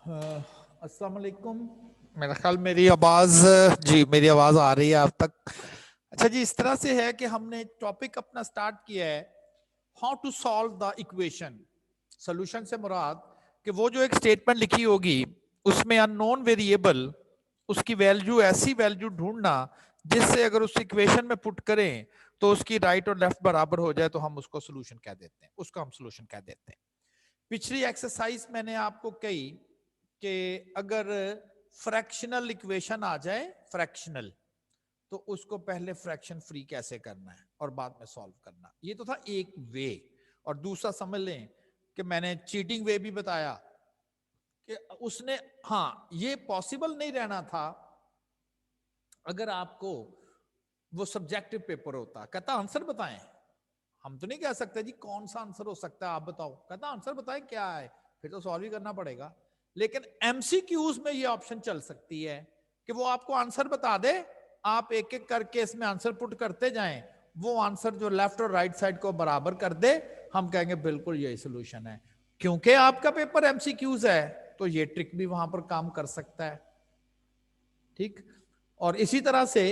अस्सलाम वालेकुम। मेरा ख्याल मेरी आवाज मेरी आवाज आ रही है आप तक। अच्छा जी, इस तरह से है कि हमने टॉपिक अपना स्टार्ट किया है how to solve the equation. Solution से मुराद कि वो जो एक स्टेटमेंट लिखी होगी उसमें अननोन वेरिएबल उसकी वैल्यू, ऐसी वैल्यू ढूंढना जिससे अगर उस इक्वेशन में पुट करें तो उसकी राइट और लेफ्ट बराबर हो जाए तो हम उसको सोल्यूशन कह देते हैं, उसको हम सोल्यूशन कह देते हैं। पिछली एक्सरसाइज मैंने आपको कही कि अगर फ्रैक्शनल इक्वेशन आ जाए, फ्रैक्शनल, तो उसको पहले फ्रैक्शन फ्री कैसे करना है और बाद में सॉल्व करना। ये तो था एक वे। और दूसरा समझ लें कि मैंने चीटिंग वे भी बताया कि उसने, हाँ, ये पॉसिबल नहीं रहना था अगर आपको वो सब्जेक्टिव पेपर होता, कहता आंसर बताएं। हम तो नहीं कह सकते जी कौन सा आंसर हो सकता है, आप बताओ। कहता आंसर बताएं क्या है, फिर तो सॉल्व ही करना पड़ेगा। लेकिन एमसीक्यूज में ये ऑप्शन चल सकती है कि वो आपको आंसर बता दे, आप एक एक करके इसमें आंसर पुट करते जाएं, वो आंसर जो लेफ्ट और राइट साइड को बराबर कर दे, हम कहेंगे बिल्कुल यही सोल्यूशन है। क्योंकि आपका पेपर एमसीक्यूज है तो ये ट्रिक भी वहां पर काम कर सकता है। ठीक। और इसी तरह से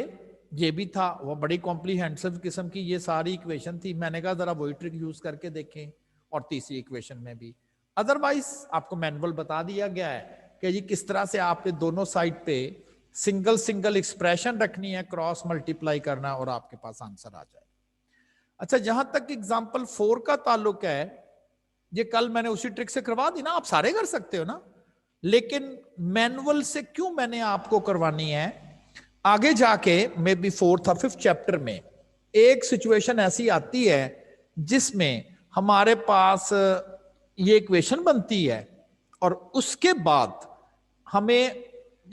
ये भी था, वो बड़ी कॉम्प्रीहेंसिव किस्म की ये सारी इक्वेशन थी। मैंने कहा जरा वही ट्रिक यूज करके देखें। और तीसरी इक्वेशन में भी अदरवाइज आपको मैनुअल बता दिया गया है कि जी किस तरह से आपने दोनों साइड पे सिंगल सिंगल एक्सप्रेशन रखनी है, क्रॉस मल्टीप्लाई करना और आपके पास आंसर आ जाए। अच्छा, जहां तक एग्जाम्पल 4 का ताल्लुक है, ये कल मैंने उसी ट्रिक से करवा दी ना, आप सारे कर सकते हो ना। लेकिन मैनुअल से क्यों मैंने आपको करवानी है, आगे जाके मे बी 4th और 5th चैप्टर में एक सिचुएशन ऐसी आती है जिसमें हमारे पास ये इक्वेशन बनती है और उसके बाद हमें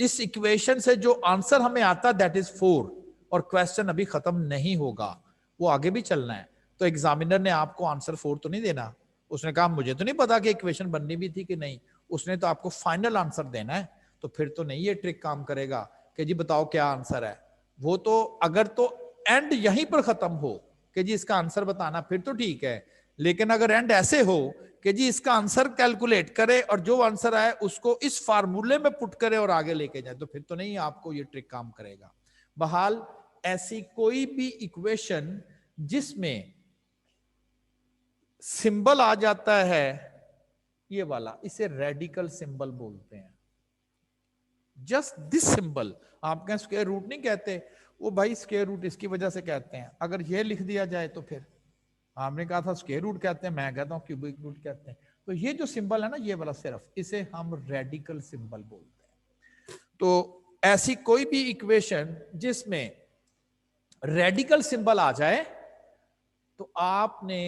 इस इक्वेशन से जो आंसर हमें आता है दैट इज 4, और क्वेश्चन अभी खत्म नहीं होगा, वो आगे भी चलना है। तो एग्जामिनर ने आपको आंसर 4 तो नहीं देना। उसने कहा मुझे तो नहीं पता कि इक्वेशन बननी भी थी कि नहीं, उसने तो आपको फाइनल आंसर देना है। तो फिर तो नहीं ये ट्रिक काम करेगा कि जी बताओ क्या आंसर है। वो तो अगर तो एंड यहीं पर खत्म हो कि जी इसका आंसर बताना, फिर तो ठीक है। लेकिन अगर एंड ऐसे हो कि जी इसका आंसर कैलकुलेट करे और जो आंसर आए उसको इस फार्मूले में पुट करे और आगे लेके जाए, तो फिर तो नहीं आपको ये ट्रिक काम करेगा। बहरहाल ऐसी कोई भी इक्वेशन जिसमें सिंबल आ जाता है ये वाला, इसे रेडिकल सिंबल बोलते हैं। जस्ट दिस सिंबल, आप कहें स्क्वायर रूट नहीं कहते, वो भाई स्क्वायर रूट इसकी वजह से कहते हैं। अगर ये लिख दिया जाए तो फिर आपने कहा था स्क्वायर रूट कहते हैं, मैं कहता हूं क्यूबिक रूट कहते हैं। तो ये जो सिंबल है ना, ये वाला सिर्फ, इसे हम रेडिकल सिंबल बोलते हैं। तो ऐसी कोई भी इक्वेशन जिसमें रेडिकल सिंबल आ जाए तो आपने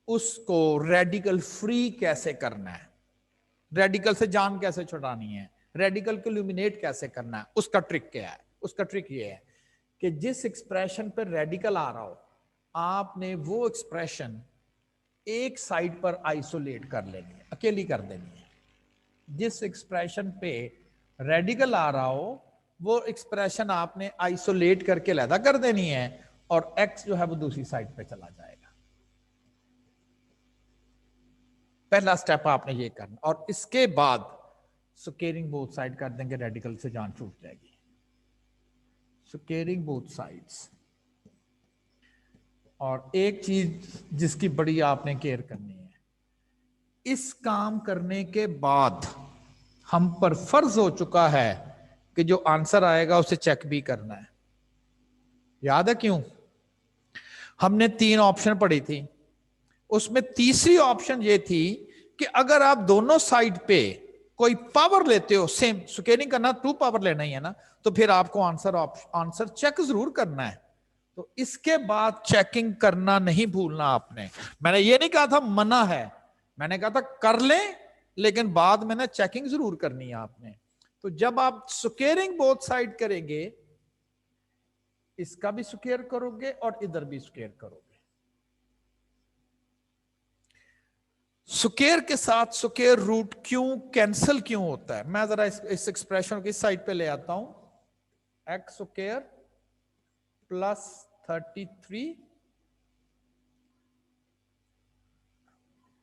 उसको रेडिकल फ्री कैसे करना है, रेडिकल से जान कैसे छुड़ानी है, रेडिकल को इल्यूमिनेट कैसे करना है, उसका ट्रिक क्या है। उसका ट्रिक ये है कि जिस एक्सप्रेशन पर रेडिकल आ रहा हो, आपने वो एक्सप्रेशन एक साइड पर आइसोलेट कर लेनी है, अकेली कर देनी है। जिस एक्सप्रेशन पे रेडिकल आ रहा हो वो एक्सप्रेशन आपने आइसोलेट करके अलग कर देनी है और एक्स जो है वो दूसरी साइड पे चला जाएगा। पहला स्टेप आपने ये करना, और इसके बाद स्क्वेयरिंग बोथ साइड कर देंगे, रेडिकल से जान छूट जाएगी। Squaring both sides. और एक चीज जिसकी बड़ी आपने केयर करनी है, इस काम करने के बाद हम पर फर्ज हो चुका है कि जो आंसर आएगा उसे चेक भी करना है। याद है क्यों? हमने 3 ऑप्शन पढ़ी थी, उसमें तीसरी ऑप्शन ये थी कि अगर आप दोनों साइड पे कोई पावर लेते हो, सेम स्क्वेयरिंग करना 2 पावर लेना ही है ना, तो फिर आपको आंसर चेक जरूर करना है। तो इसके बाद चेकिंग करना नहीं भूलना आपने। मैंने ये नहीं कहा था मना है, मैंने कहा था कर लें, लेकिन बाद में ना चेकिंग जरूर करनी है आपने। तो जब आप स्क्वेयरिंग बोथ साइड करेंगे, इसका भी स्क्वेयर करोगे और इधर भी स्क्वेयर करोगे। स्क्वेयर के साथ स्क्वेयर रूट क्यों कैंसिल क्यों होता है, मैं जरा इस एक्सप्रेशन की साइड पे ले आता हूं। X square plus 33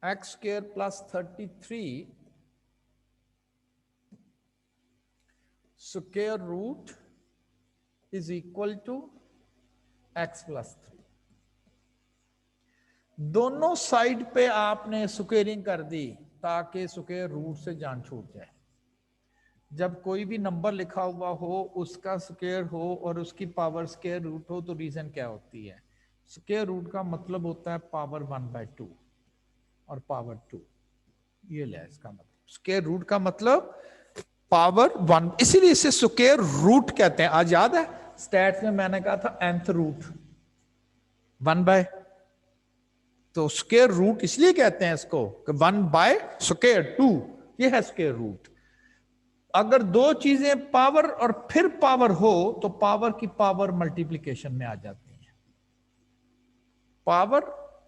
x square plus 33 square root is equal to x+3। दोनों साइड पे आपने स्क्वेयरिंग कर दी ताकि स्क्वायर रूट से जान छूट जाए। जब कोई भी नंबर लिखा हुआ हो, उसका स्क्वायर हो और उसकी पावर स्क्वायर रूट हो, तो रीजन क्या होती है? स्क्वायर रूट का मतलब होता है पावर 1/2 और पावर 2। ये ले इसका मतलब स्क्वायर रूट का मतलब पावर 1, इसीलिए इसे स्क्वायर रूट कहते हैं। आज याद है स्टैट्स में मैंने कहा था nth रूट 1/, तो स्क्वायर रूट इसलिए कहते हैं इसको 1/√2, ये है स्क्वायर रूट। अगर दो चीजें पावर और फिर पावर हो तो पावर की पावर मल्टीप्लिकेशन में आ जाती है। पावर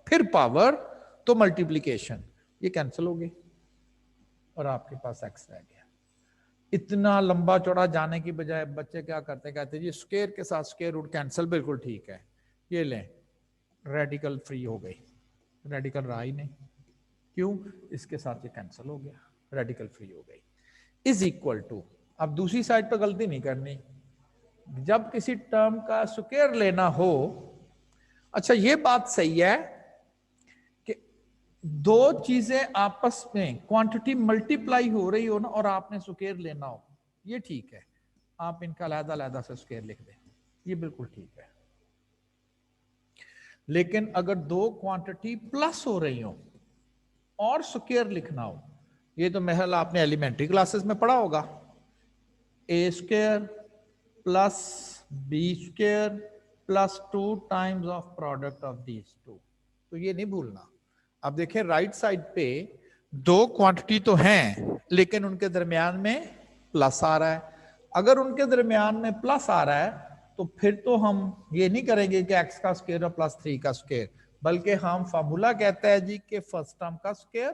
फिर पावर तो मल्टीप्लिकेशन, ये कैंसिल हो गई और आपके पास एक्स रह गया। इतना लंबा चौड़ा जाने की बजाय बच्चे क्या करते, कहते जी स्क्वायर के साथ स्क्वायर रूट कैंसिल, बिल्कुल ठीक है, ये लें, रेडिकल फ्री हो गई। रेडिकल रहा ही नहीं, क्यों? इसके साथ ये कैंसिल हो गया, रेडिकल फ्री हो गई। इज इक्वल टू, अब दूसरी साइड पर गलती नहीं करनी, जब किसी टर्म का स्क्वायर लेना हो। अच्छा ये बात सही है कि दो चीजें आपस में क्वांटिटी मल्टीप्लाई हो रही हो ना और आपने स्क्वायर लेना हो, ये ठीक है, आप इनका अलग-अलग से स्क्वायर लिख दें, ये बिल्कुल ठीक है। लेकिन अगर दो क्वांटिटी प्लस हो रही हो और स्क्वायर लिखना हो, ये तो महल आपने एलिमेंट्री क्लासेस में पढ़ा होगा, a² plus b² plus 2 times of product of these two. तो ये नहीं भूलना। अब देखें राइट साइड पे दो क्वांटिटी तो हैं लेकिन उनके दरमियान में प्लस आ रहा है। अगर उनके दरमियान में प्लस आ रहा है तो फिर तो हम ये नहीं करेंगे कि x का स्क्वायर और +3 का स्क्वायर, बल्कि हम फार्मूला कहता है जी कि फर्स्ट टर्म का स्क्वायर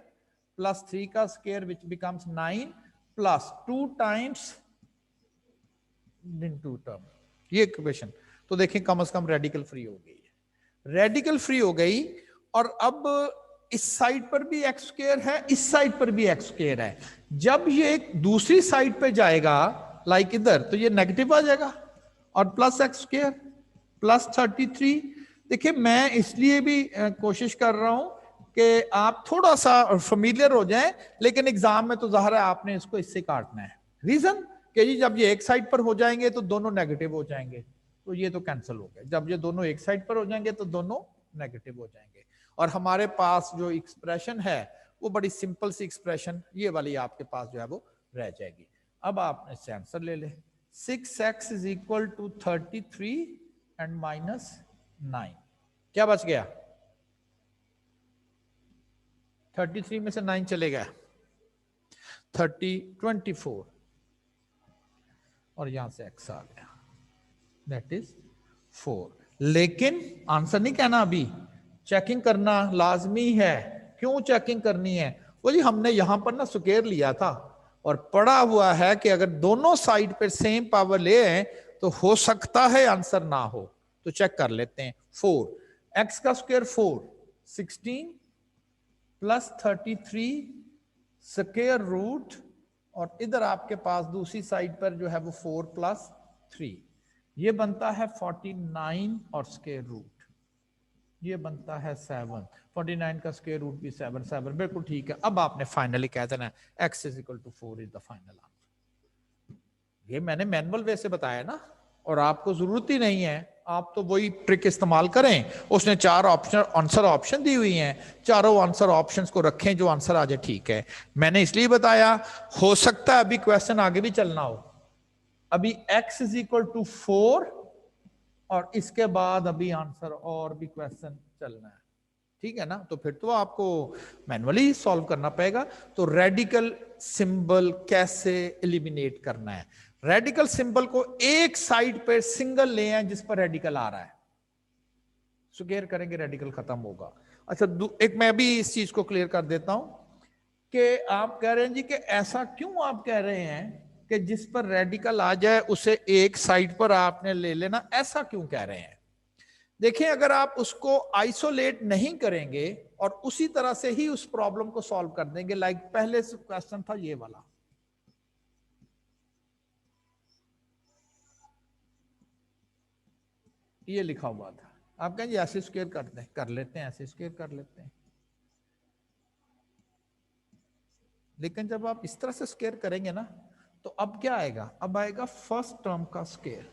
प्लस 3 का square which becomes 9 plus 2 times in 2 term, ये इक्वेशन। तो देखें कम से कम रेडिकल फ्री हो गई है, रेडिकल फ्री हो गई। और अब इस साइड पर भी एक्स स्क्वायर है, इस साइड पर भी एक्स स्क्वायर है। जब ये एक दूसरी साइड पे जाएगा लाइक इधर, तो ये नेगेटिव आ जाएगा और प्लस एक्स स्क्वायर प्लस 33। देखिए मैं इसलिए भी कोशिश कर रहा हूं कि आप थोड़ा सा फेमिलियर हो जाएं, लेकिन एग्जाम में तो जाहिर है आपने इसको इससे काटना है। रीजन कि जी जब ये एक साइड पर हो जाएंगे तो दोनों नेगेटिव हो जाएंगे, तो ये तो कैंसिल हो गए। जब ये दोनों एक साइड पर हो जाएंगे तो दोनों नेगेटिव हो जाएंगे और हमारे पास जो एक्सप्रेशन है वो बड़ी सिंपल सी एक्सप्रेशन ये वाली आपके पास जो है वो रह जाएगी। अब आप इससे आंसर ले लें, 6x is equal to 33 and -9। क्या बच गया? 33 में से 9 चले गया, 24 और यहां से x आ गया, दैट इज 4। लेकिन आंसर नहीं कहना, अभी चेकिंग करना लाजमी है। क्यों चेकिंग करनी है? वो जी हमने यहां पर ना स्क्वायर लिया था और पढ़ा हुआ है कि अगर दोनों साइड पर सेम पावर ले आए तो हो सकता है आंसर ना हो, तो चेक कर लेते हैं। 4 x का स्क्वायर 4, 16 प्लस 33 स्क्वायर रूट, और इधर आपके पास दूसरी साइड पर जो है वो 4 + 3, ये बनता है 49 और स्क्वायर रूट ये बनता है 7। 49 का स्क्वायर रूट भी 7, 7 बिल्कुल ठीक है। अब आपने फाइनली कह देना x = 4 is the final answer. ये मैंने मैनुअल वे से बताया ना, और आपको जरूरत ही नहीं है, आप तो वही ट्रिक इस्तेमाल करें। उसने 4 आंसर ऑप्शन दी हुई हैं, चारों आंसर ऑप्शंस को रखें, जो आंसर आ जाए ठीक है। मैंने इसलिए बताया, हो सकता है अभी क्वेश्चन आगे भी चलना हो। अभी x = 4 और इसके बाद अभी आंसर और भी क्वेश्चन चलना है, ठीक है ना? तो फिर तो आपको मैनुअली सॉल्व करना पड़ेगा। तो रेडिकल सिंबल कैसे एलिमिनेट करना है? रेडिकल सिंबल को एक साइड पर सिंगल ले आए जिस पर रेडिकल आ रहा है, स्क्वायर करेंगे रेडिकल खत्म होगा। अच्छा एक मैं भी इस चीज को क्लियर कर देता हूं कि आप कह रहे हैं जी कि ऐसा क्यों आप कह रहे हैं कि जिस पर रेडिकल आ जाए उसे एक साइड पर आपने ले लेना, ऐसा क्यों कह रहे हैं? देखिए अगर आप उसको आइसोलेट नहीं करेंगे और उसी तरह से ही उस प्रॉब्लम को सॉल्व कर देंगे, लाइक पहले क्वेश्चन था ये वाला, ये लिखा हुआ था, आप कहेंगे ऐसे स्क्वायर कर लेते हैं, ऐसे स्क्वायर कर लेते हैं, लेकिन जब आप इस तरह से स्क्वायर करेंगे ना तो अब क्या आएगा, अब आएगा फर्स्ट टर्म का स्क्वायर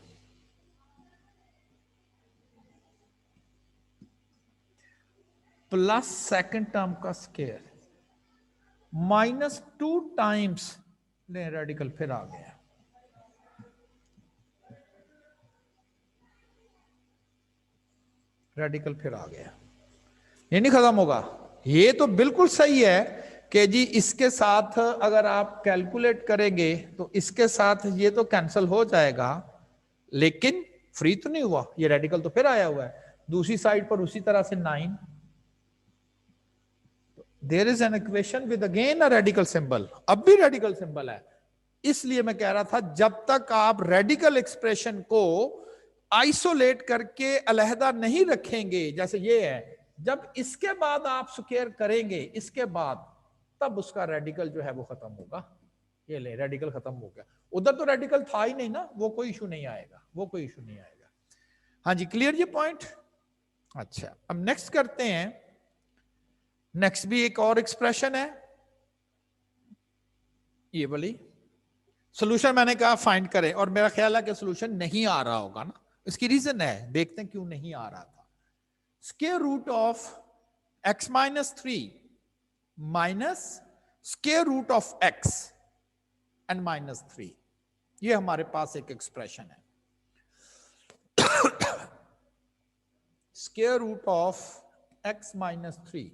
प्लस सेकंड टर्म का स्क्वायर -2 टाइम्स रेडिकल फिर आ गया, रेडिकल फिर आ गया, ये नहीं खत्म होगा। ये तो बिल्कुल सही है कि जी इसके साथ अगर आप कैलकुलेट करेंगे तो इसके साथ ये तो कैंसिल हो जाएगा, लेकिन फ्री तो नहीं हुआ, ये रेडिकल तो फिर आया हुआ है दूसरी साइड पर उसी तरह से 9। There is an equation with again a radical symbol, अब भी रेडिकल सिंबल है। इसलिए मैं कह रहा था जब तक आप रेडिकल एक्सप्रेशन को आइसोलेट करके अलहदा नहीं रखेंगे, जैसे ये है, जब इसके बाद आप स्क्वायर करेंगे इसके बाद, तब उसका रेडिकल जो है वो खत्म होगा। ये ले रेडिकल खत्म हो गया, उधर तो रेडिकल था ही नहीं ना, वो कोई इशू नहीं आएगा, वो कोई इशू नहीं आएगा। हाँ जी, क्लियर ये पॉइंट। अच्छा, अब नेक्स्ट करते हैं। नेक्स्ट भी एक और एक्सप्रेशन है, ये वाली। सोल्यूशन मैंने कहा फाइंड करें, और मेरा ख्याल है कि सोल्यूशन नहीं आ रहा होगा ना, इसकी रीजन है, देखते हैं क्यों नहीं आ रहा था। Square root of x-3 minus square root of x and -3, ये हमारे पास एक एक्सप्रेशन है। Square root of x-3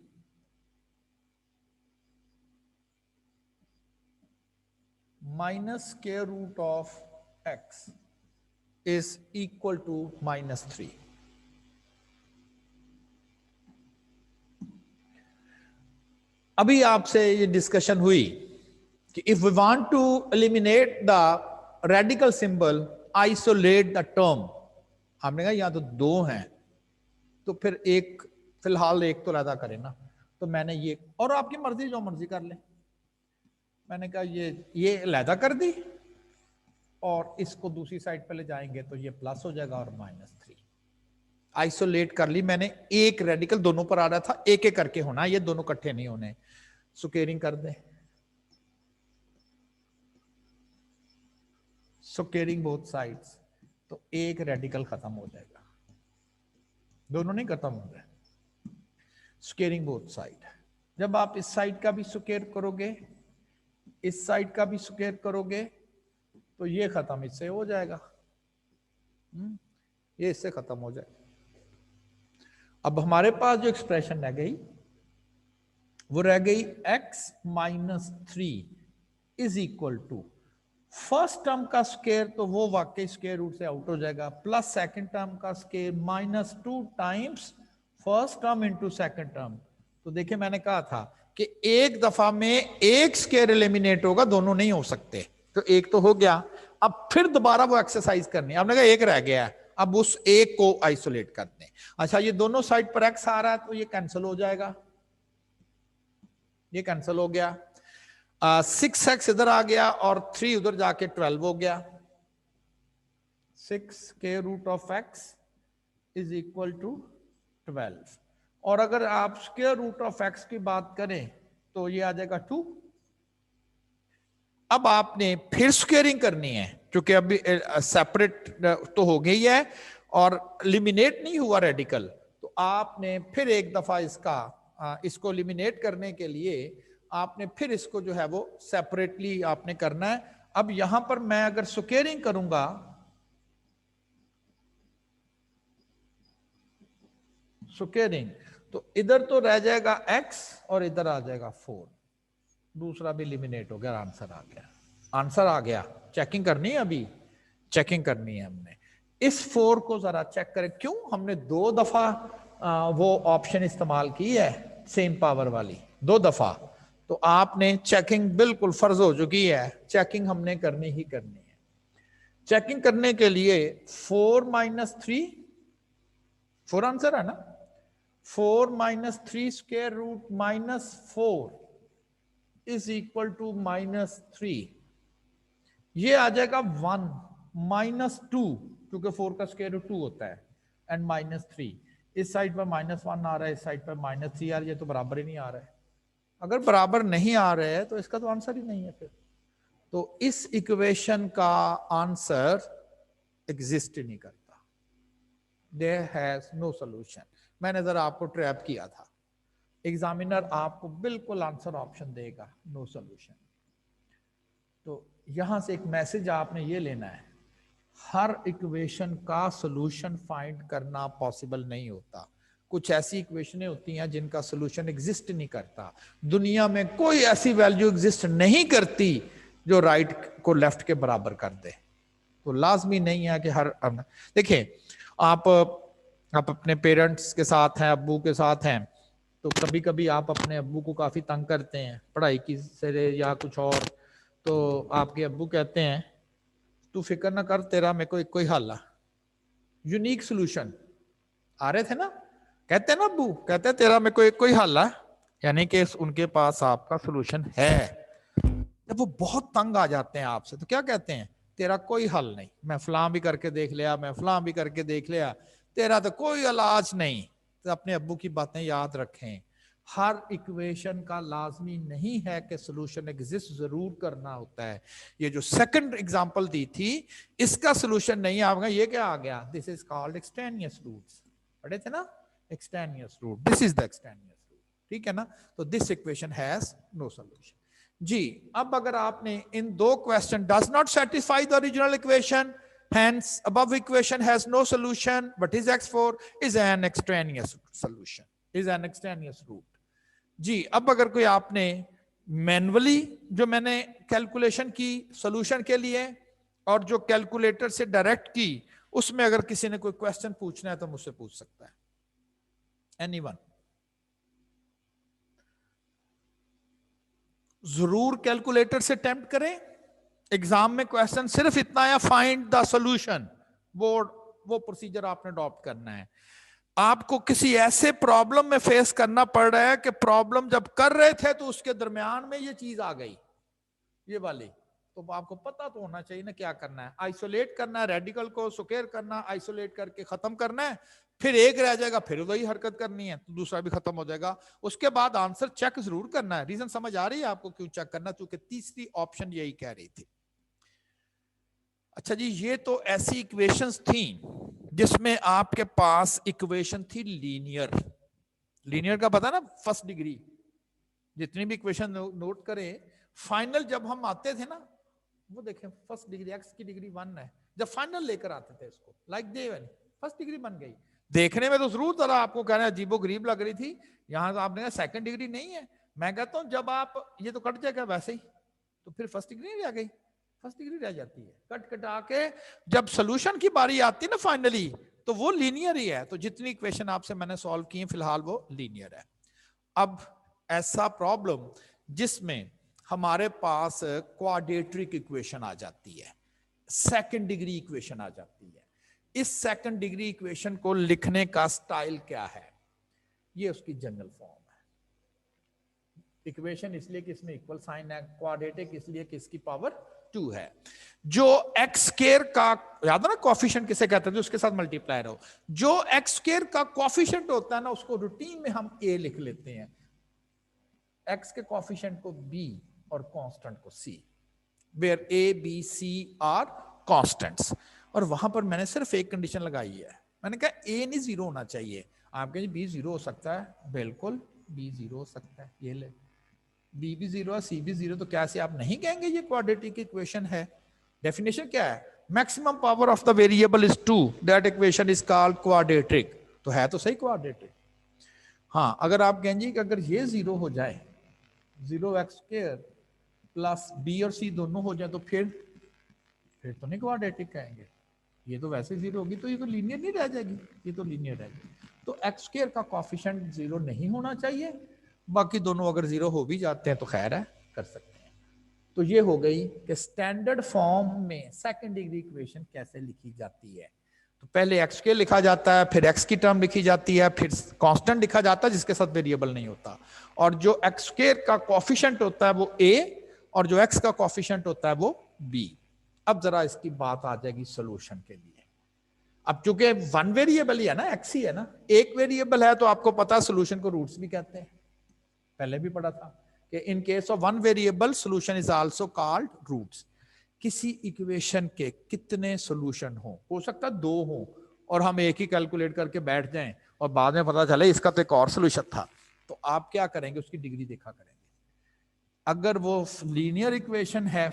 minus square root of x is equal to -3. अभी आपसे ये डिस्कशन हुई कि if we want to eliminate the radical symbol, isolate the term, हमने कहा यहां तो दो हैं तो फिर एक, फिलहाल एक तो अलग करें ना, तो मैंने ये, और आपकी मर्जी जो मर्जी कर ले, मैंने कहा ये अलहदा कर दी और इसको दूसरी साइड पे ले जाएंगे तो ये प्लस हो जाएगा और -3 आइसोलेट कर ली मैंने। एक रेडिकल दोनों पर आ रहा था, एक एक करके होना, ये दोनों इकट्ठे नहीं होने। स्क्वेयरिंग कर दे, स्क्वेयरिंग बोथ साइड्स, तो एक रेडिकल खत्म हो जाएगा, दोनों नहीं खत्म हो गए। स्क्वेयरिंग बोथ साइड, जब आप इस साइड का भी स्क्वेयर करोगे इस साइड का भी स्क्वेयर करोगे तो ये खत्म इससे हो जाएगा, ये इससे खत्म हो जाएगा। अब हमारे पास जो एक्सप्रेशन रह गई वो रह गई x-3 is equal to first term का स्क्वायर, तो वो वाकई स्क्वायर रूट से आउट हो जाएगा, प्लस सेकंड टर्म का square -2 times first term into second term. तो देखिए मैंने कहा था कि एक दफा में एक स्क्वायर एलिमिनेट होगा, दोनों नहीं हो सकते, तो एक तो हो गया। अब फिर दोबारा वो एक्सरसाइज करनी है, आपने कहा एक रह गया है, अब उस एक को आइसोलेट करते हैं। अच्छा, ये दोनों साइड पर एक्स आ रहा है तो ये कैंसिल हो जाएगा, ये कैंसिल हो गया। 6x इधर आ गया और 3 उधर जाके 12 हो गया। 6 square root of x is equal to 12, और अगर आप स्क्वायर रूट ऑफ x की बात करें तो ये आ जाएगा 2। अब आपने फिर स्क्वेयरिंग करनी है क्योंकि अभी सेपरेट तो हो गई है और एलिमिनेट नहीं हुआ रेडिकल, तो आपने फिर एक दफा इसको एलिमिनेट करने के लिए आपने फिर इसको जो है वो सेपरेटली आपने करना है। अब यहां पर मैं अगर स्क्वेयरिंग करूंगा स्क्वेयरिंग, तो इधर तो रह जाएगा x और इधर आ जाएगा 4, दूसरा भी एलिमिनेट हो गया, आंसर आ गया, आंसर आ गया। चेकिंग करनी है, अभी चेकिंग करनी है हमने। इस 4 को जरा चेक करें, क्यों हमने 2 दफा वो ऑप्शन इस्तेमाल की है सेम पावर वाली, 2 दफा, तो आपने चेकिंग बिल्कुल फर्ज हो चुकी है, चेकिंग हमने करनी ही करनी है। चेकिंग करने के लिए 4 - 3, 4 आंसर है ना, 4 - 3 square root -4 is equal to -3, ये आ जाएगा 1 -2, क्योंकि 4 का स्क्वायर रूट 2 होता है, एंड -3। इस साइड पर -1 आ रहा है, इस साइड पर -3 आ रहा है, ये तो बराबर ही नहीं आ रहा है। अगर बराबर नहीं आ रहा है तो इसका तो आंसर ही नहीं है फिर। तो इस इक्वेशन का आंसर एग्जिस्ट ही नहीं करता, देयर हैज नो सॉल्यूशन। मैंने जरा आपको ट्रैप किया था, एग्जामिनर आपको बिल्कुल आंसर ऑप्शन देगा नो सॉल्यूशन। तो यहां से एक मैसेज आपने ये लेना है, हर इक्वेशन का सॉल्यूशन फाइंड करना पॉसिबल नहीं होता। कुछ ऐसी इक्वेशनें होती हैं जिनका सॉल्यूशन एग्जिस्ट नहीं करता। दुनिया में कोई ऐसी वैल्यू एग्जिस्ट नहीं करती जो राइट को लेफ्ट के बराबर कर दे। तो लाजमी नहीं है कि हर, देखिए आप अपने पेरेंट्स के साथ हैं, अब्बू के साथ हैं, तो कभी कभी आप अपने अब्बू को काफी तंग करते हैं पढ़ाई की से या कुछ और, तो आपके अब्बू कहते हैं तू फिक्र ना कर, तेरा मेरे को एक कोई हल है, यूनिक सोल्यूशन आ रहे थे ना, कहते हैं ना अब्बू, कहते हैं तेरा मेरे को एक कोई हल है, यानी कि उनके पास आपका सोल्यूशन है। जब वो बहुत तंग आ जाते हैं आपसे तो क्या कहते हैं, तेरा कोई हल नहीं, मैं फलां भी करके देख लिया, मैं फलां भी करके देख लिया, तेरा तो कोई इलाज नहीं। तो अपने अब्बू की बातें याद रखें। हर इक्वेशन का लाजमी नहीं है कि सोल्यूशन एग्जिस्ट जरूर करना होता है। ये जो सेकंड एग्जांपल दी थी, इसका सोल्यूशन नहीं आएगा, ये क्या आ गया, this is called extraneous roots, पढ़े थे ना, extraneous root, this is the extraneous root, ठीक है ना। तो this equation has no solution जी। अब अगर आपने इन दो question, does not satisfy the original equation, hence above equation has no solution, but is x4 is an extraneous solution, is an extraneous root जी। अब अगर कोई आपने मैनुअली जो मैंने कैलकुलेशन की सॉल्यूशन के लिए और जो कैलकुलेटर से डायरेक्ट की, उसमें अगर किसी ने कोई क्वेश्चन पूछना है तो मुझसे पूछ सकता है, एनीवन। जरूर कैलकुलेटर से अटेम्प्ट करें। एग्जाम में क्वेश्चन सिर्फ इतना है, फाइंड द सॉल्यूशन, वो प्रोसीजर आपने अडॉप्ट करना है। आपको किसी ऐसे प्रॉब्लम में फेस करना पड़ रहा है कि प्रॉब्लम जब कर रहे थे तो उसके दरमियान में ये चीज आ गई, ये वाली, तो आपको पता तो होना चाहिए ना क्या करना है। आइसोलेट करना है, रेडिकल को स्क्वायर करना, आइसोलेट करके खत्म करना है, फिर एक रह जाएगा, फिर वही हरकत करनी है तो दूसरा भी खत्म हो जाएगा। उसके बाद आंसर चेक जरूर करना है। रीजन समझ आ रही है आपको क्यों चेक करना, क्योंकि तीसरी ऑप्शन यही कह रही थी। अच्छा जी, ये तो ऐसी इक्वेशंस थी जिसमें आपके पास इक्वेशन थी लीनियर। लीनियर का पता ना, फर्स्ट डिग्री, जितनी भी इक्वेशन नोट करें, फाइनल जब हम आते थे ना, वो देखें फर्स्ट डिग्री, एक्स की डिग्री 1 है, जब फाइनल लेकर आते थे इसको, लाइक दे फर्स्ट डिग्री बन गई। देखने में तो जरूर जरा आपको कहना अजीबो गरीब लग रही थी, यहां तो आपने कहा सेकंड डिग्री नहीं है। मैं कहता हूं जब आप ये तो कट जाएगा वैसे ही, तो फिर फर्स्ट डिग्री नहीं रह गई, फर्स्ट डिग्री रह जाती है। कट कटा के जब सोल्यूशन की बारी आती है ना फाइनली, तो वो लीनियर ही है। तो जितनी इक्वेशन आपसे मैंने सॉल्व की है फिलहाल वो लीनियर है। अब ऐसा प्रॉब्लम जिसमें हमारे पास क्वाड्रेटिक इक्वेशन आ जाती है, सेकंड डिग्री इक्वेशन आ जाती है, इस सेकंड डिग्री इक्वेशन को लिखने का स्टाइल क्या है, ये उसकी जनरल फॉर्म है। इक्वेशन इसलिए कि इसमें इक्वल साइन है, क्वाड्रेटिक इसलिए कि इसकी पावर 2 है। जो एक्स स्क्वायर का, याद है ना कोएफिशिएंट किसे कहते थे, उसके साथ मल्टीप्लायर हो, जो एक्स स्क्वायर का कोएफिशिएंट होता है ना, उसको रूटीन में हम ए लिख लेते हैं, एक्स के कोएफिशिएंट को बी और कांस्टेंट को C, where A B C are constants. और वहां पर मैंने सिर्फ एक कंडीशन लगाई है, मैंने कहा ए नहीं जीरो होना चाहिए। आप कहेंगे बी जीरो हो सकता है, बिल्कुल बी जीरो हो सकता है, ये ले, बी भी जीरो है सी भी जीरो, तो क्या से आप नहीं कहेंगे ये क्वाड्रेटिक इक्वेशन है। डेफिनेशन क्या है, maximum power of the variable is 2, that equation is called quadratic. तो है तो सही क्वाड्रेटिक। हाँ, अगर आप कहेंगे कि अगर ये जीरो हो जाए, 0x² प्लस बी और सी दोनों हो जाए, तो फिर तो नहीं क्वाड्रेटिक कहेंगे, ये तो वैसे जीरो होगी, तो ये तो लीनियर नहीं रह जाएगी, ये तो लीनियर रहेगी। तो x² का कोएफिशिएंट जीरो नहीं होना चाहिए, बाकी दोनों अगर जीरो हो भी जाते हैं तो खैर है, कर सकते हैं। तो ये हो गई कि स्टैंडर्ड फॉर्म में सेकंड डिग्री इक्वेशन कैसे लिखी जाती है। तो पहले x² लिखा जाता है, फिर x की टर्म लिखी जाती है, फिर कांस्टेंट लिखा जाता है जिसके साथ वेरिएबल नहीं होता, और जो x² का कोएफिशिएंट होता है वो a, और जो x का कोएफिशिएंट होता है वो b। अब जरा इसकी बात आ जाएगी सॉल्यूशन के लिए। अब चूंकि वन वेरिएबल ही है ना, एक्स ही है ना, एक वेरिएबल है तो आपको पता सोल्यूशन को रूट्स भी कहते हैं, पहले भी पढ़ा था कि in case of one variable solution is also called roots. किसी इक्वेशन के कितने सोल्यूशन हो सकता है 2 हो, और हम एक ही कैलकुलेट करके बैठ जाएं और बाद में पता चले इसका तो एक और सोल्यूशन था, तो आप क्या करेंगे, उसकी डिग्री देखा करेंगे। अगर वो लीनियर इक्वेशन है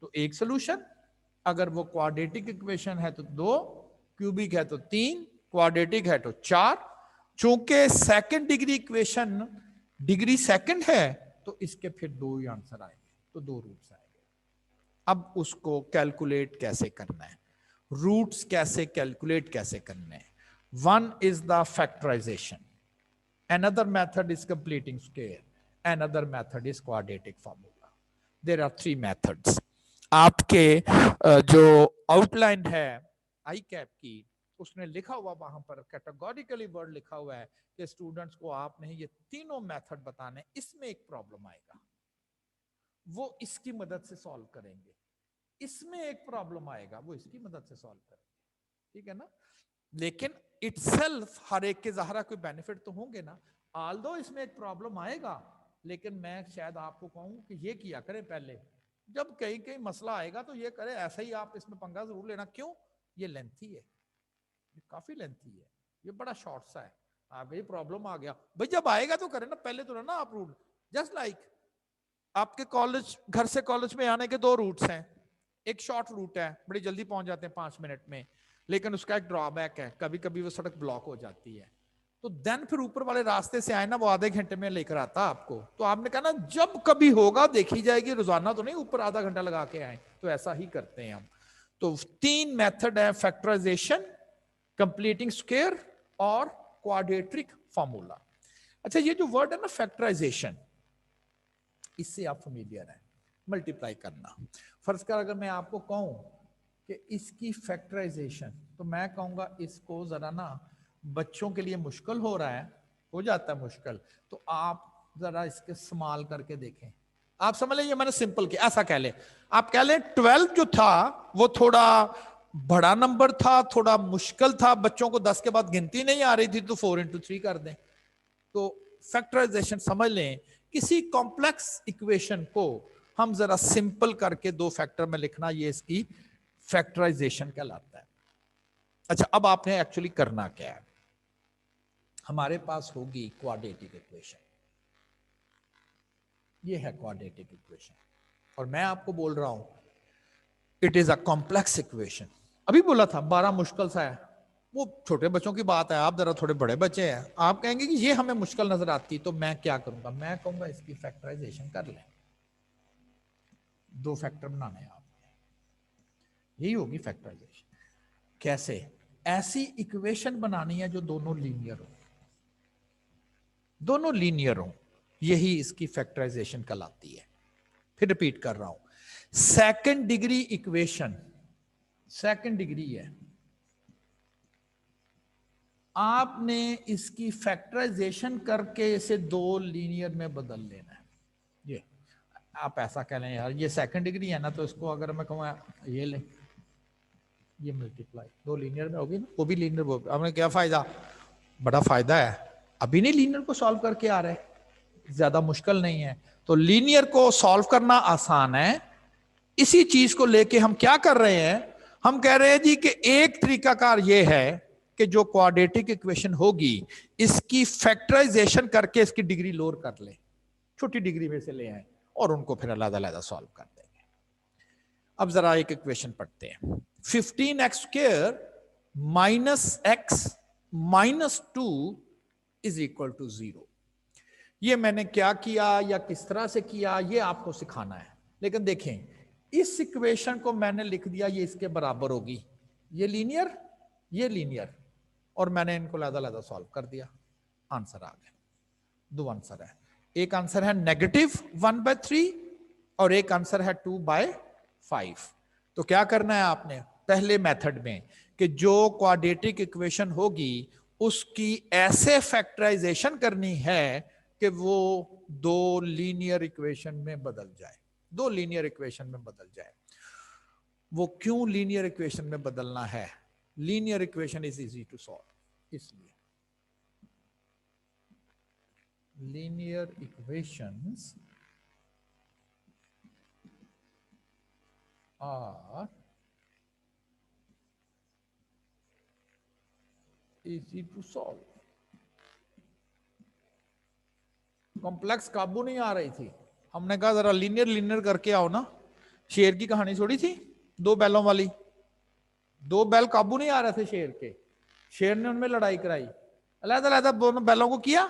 तो एक सोल्यूशन, अगर वो क्वाड्रेटिक इक्वेशन है तो 2, क्यूबिक है तो 3, क्वाड्रेटिक है तो 4। चूंकि second degree equation degree second है तो इसके फिर 2 ही आंसर आएंगे, तो 2 रूट्स आएंगे। अब उसको कैलकुलेट कैसे करना है, रूट्स कैसे कैलकुलेट कैसे करने हैं। One is the factorisation, another method is completing square, another method is quadratic formula. There are 3 methods. आपके जो आउटलाइन है आई कैप की, उसने लिखा हुआ वहां पर कैटेगोरिकली वर्ड लिखा हुआ है कि स्टूडेंट्स को आपने ये तीनों मेथड बताने, इसमें एक प्रॉब्लम आएगा वो इसकी मदद से सॉल्व करेंगे, इसमें एक प्रॉब्लम आएगा वो इसकी मदद से सॉल्व करेंगे, ठीक है ना। लेकिन इटसेल्फ हर एक के ज़ाहिरा कोई बेनिफिट तो होंगे ना, आल्दो इसमें एक प्रॉब्लम आएगा, लेकिन मैं शायद आपको कहूं कि ये किया करें पहले, जब कहीं कहीं मसला आएगा तो ये करें, ऐसा ही आप इसमें पंगा जरूर लेना। क्यों, ये लेंथी है, ये काफी लेंथी है, ये बड़ा शॉर्ट सा है, आप ये प्रॉब्लम आ गया भाई, जब आएगा तो करें ना, पहले तो ना आप रूट। जस्ट लाइक आपके कॉलेज, घर से कॉलेज में आने के 2 रूट्स हैं, एक शॉर्ट रूट है, बड़ी जल्दी पहुंच जाते हैं 5 मिनट में, लेकिन उसका एक ड्रॉबैक है, कभी कभी वो सड़क ब्लॉक हो जाती है, तो देन फिर ऊपर वाले रास्ते से आए ना, वो आधे घंटे में लेकर आता आपको, तो आपने कहा ना जब कभी होगा देखी जाएगी, रोजाना तो नहीं ऊपर आधा घंटा लगा के आए, तो ऐसा ही करते हैं हम। तो 3 मेथड है, फैक्टराइजेशन, कंप्लीटिंग स्क्वायर और क्वाड्रेटिक फॉर्मूला। अच्छा, ये जो वर्ड है ना फैक्टराइजेशन, इससे आप फेमिलियर हैं, मल्टीप्लाई करना। फर्ज कर अगर मैं आपको कहूं कि इसकी फैक्टराइजेशन, तो मैं कहूंगा इसको जरा ना बच्चों के लिए मुश्किल हो रहा है, हो जाता है मुश्किल, तो आप जरा इसके इस्तेमाल करके देखें। आप समझ लें, ये मैंने सिंपल किया, ऐसा कह लें, आप कह लें 12 जो था वो थोड़ा बड़ा नंबर था, थोड़ा मुश्किल था, बच्चों को 10 के बाद गिनती नहीं आ रही थी, तो 4 into 3 कर दें। तो फैक्टराइजेशन समझ लें, किसी कॉम्प्लेक्स इक्वेशन को हम जरा सिंपल करके 2 फैक्टर में लिखना, ये इसकी फैक्टराइजेशन कहलाता है। अच्छा, अब आपने एक्चुअली करना क्या है, हमारे पास होगी क्वाड्रेटिक इक्वेशन, ये है क्वाड्रेटिक इक्वेशन, और मैं आपको बोल रहा हूं it is a complex equation. अभी बोला था 12 मुश्किल सा है, वो छोटे बच्चों की बात है, आप जरा थोड़े बड़े बच्चे हैं, आप कहेंगे कि ये हमें मुश्किल नजर आती, तो मैं क्या करूंगा, मैं कहूंगा इसकी फैक्टराइजेशन कर लें, 2 फैक्टर बनाने हैं आपने, यही होगी फैक्टराइजेशन। कैसे, ऐसी इक्वेशन बनानी है जो दोनों लीनियर हो, दोनों लीनियर हो, यही इसकी फैक्टराइजेशन कहलाती है। फिर रिपीट कर रहा हूं, second degree equation, second degree है, आपने इसकी फैक्टराइजेशन करके इसे 2 लीनियर में बदल लेना है। ये आप ऐसा कह लें, यार ये सेकंड डिग्री है ना, तो इसको अगर मैं कहूँ ये ले, ये मल्टीप्लाई 2 लीनियर में होगी ना, वो भी लीनियर, वो आपने क्या फायदा, बड़ा फायदा है, अभी नहीं लीनियर को सॉल्व करके आ रहे, ज्यादा मुश्किल नहीं है, तो लीनियर को सॉल्व करना आसान है। इसी चीज को लेके हम क्या कर रहे हैं, हम कह रहे हैं जी कि एक तरीकाकार ये है कि जो क्वाड्रेटिक इक्वेशन होगी इसकी फैक्टराइजेशन करके इसकी डिग्री लोअर कर ले, छोटी डिग्री में से ले आए और उनको फिर अलग-अलग सॉल्व कर देंगे। अब जरा एक इक्वेशन पढ़ते हैं, 15x² minus x minus 2 is equal to 0। ये मैंने क्या किया या किस तरह से किया ये आपको सिखाना है, लेकिन देखें इस इक्वेशन को मैंने लिख दिया ये इसके बराबर होगी, ये लीनियर, और मैंने इनको अलग-अलग सॉल्व कर दिया, आंसर आ गया। 2 आंसर है, एक आंसर है -1/3 और एक आंसर है 2/5। तो क्या करना है आपने पहले मेथड में कि जो क्वाड्रेटिक इक्वेशन होगी उसकी ऐसे फैक्टराइजेशन करनी है कि वो 2 लीनियर इक्वेशन में बदल जाए, 2 लीनियर इक्वेशन में बदल जाए। वो क्यों लीनियर इक्वेशन में बदलना है, linear equation is easy to solve, इसलिए linear equations are easy to solve. Complex काबू नहीं आ रही थी, हमने कहा जरा लीनियर लीनियर करके आओ ना। शेर की कहानी छोड़ी थी, दो बैलों वाली, दो बैल काबू नहीं आ रहे थे शेर के, शेर ने उनमें लड़ाई कराई, अलग अलग दोनों बैलों को किया,